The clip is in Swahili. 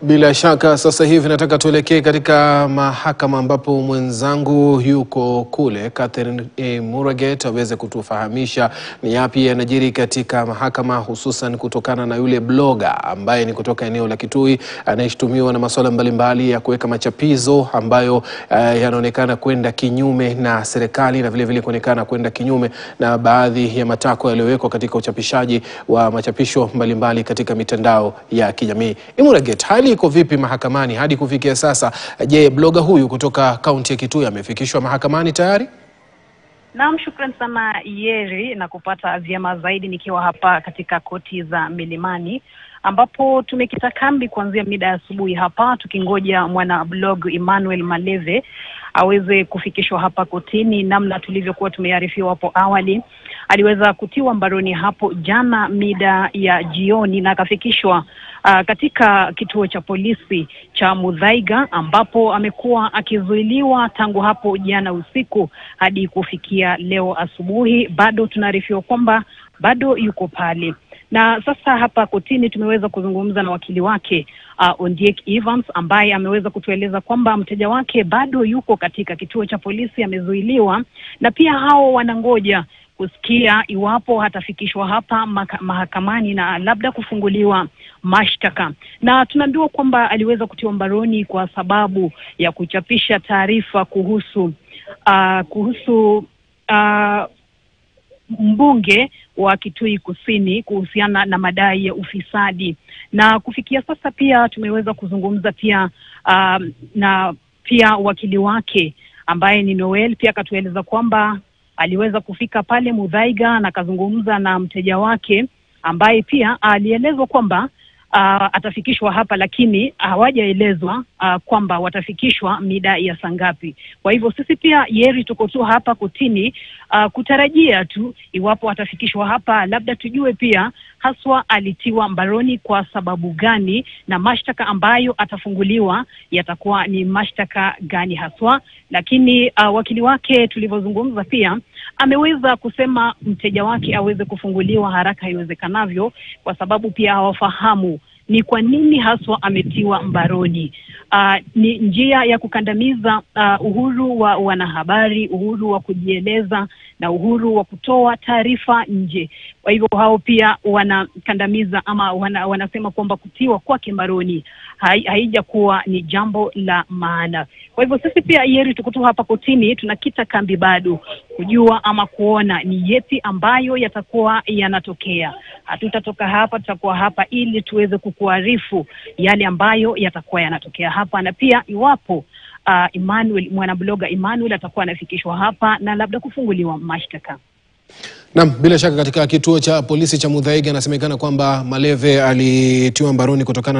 Bila shaka sasa hivi nataka tuelekee katika mahakama ambapo mwenzangu yuko kule, Catherine Muraget, aweze kutufahamisha ni yapi yanajiri katika mahakama, hususan kutokana na yule blogger ambaye ni kutoka eneo la Kitui anayeshtumiwa na masuala mbalimbali ya kuweka machapizo ambayo yanaonekana kwenda kinyume na serikali na vile vile kuonekana kwenda kinyume na baadhi ya matakwa yaliyowekwa katika uchapishaji wa machapisho mbalimbali katika mitandao ya kijamii. Muraget, hali iko vipi mahakamani hadi kufikia sasa? Je, blogger huyu kutoka kaunti ya Kitui amefikishwa mahakamani tayari? Naam, shukrani sana Yeri, na kupata vyema zaidi nikiwa hapa katika koti za Milimani, ambapo tumekita kambi kuanzia mida ya asubuhi hapa tukingoja mwana blog Emmanuel Maleve aweze kufikishwa hapa kotini. Namna tulivyokuwa tumearifiwa hapo awali, aliweza kutiwa mbaroni hapo jana mida ya jioni na akafikishwa katika kituo cha polisi cha Muthaiga, ambapo amekuwa akizuiliwa tangu hapo jana usiku hadi kufikia leo asubuhi. Bado tunaarifiwa kwamba bado yuko pale. Na sasa hapa kotini tumeweza kuzungumza na wakili wake Ondiek Evans, ambaye ameweza kutueleza kwamba mteja wake bado yuko katika kituo cha polisi, amezuiliwa, na pia hao wanangoja kusikia iwapo hatafikishwa hapa mahakamani na labda kufunguliwa mashtaka. Na tunaambiwa kwamba aliweza kutiwa mbaroni kwa sababu ya kuchapisha taarifa kuhusu mbunge wa Kitui Kusini kuhusiana na madai ya ufisadi. Na kufikia sasa pia tumeweza kuzungumza pia na pia wakili wake ambaye ni Noel, pia akatueleza kwamba aliweza kufika pale Muthaiga na kazungumza na mteja wake ambaye pia alielezwa kwamba atafikishwa hapa, lakini hawajaelezwa kwamba watafikishwa mida ya saa ngapi. Kwa hivyo sisi pia Yeri tuko tu hapa kotini kutarajia tu iwapo atafikishwa hapa, labda tujue pia haswa alitiwa mbaroni kwa sababu gani na mashtaka ambayo atafunguliwa yatakuwa ni mashtaka gani haswa. Lakini wakili wake tulivyozungumza pia ameweza kusema mteja wake aweze kufunguliwa haraka iwezekanavyo, kwa sababu pia hawafahamu ni kwa nini haswa ametiwa mbaroni. Ni njia ya kukandamiza uhuru wa wanahabari, uhuru wa kujieleza na uhuru wa kutoa taarifa nje. Kwa hivyo hao pia wanakandamiza ama wanasema kwamba kutiwa kwake mbaroni haijakuwa ni jambo la maana. Kwa hivyo sisi pia Yeri tuko tu hapa kotini tunakita kambi bado kujua ama kuona ni yepi ambayo yatakuwa yanatokea. Hatutatoka hapa, tutakuwa hapa ili tuweze kukuarifu yale ambayo yatakuwa yanatokea hapa, na pia iwapo Emmanuel, mwanabloga Emmanuel, atakuwa anafikishwa hapa na labda kufunguliwa mashtaka. Naam, bila shaka katika kituo cha polisi cha Muthaiga inasemekana kwamba Maleve alitiwa mbaroni kutokana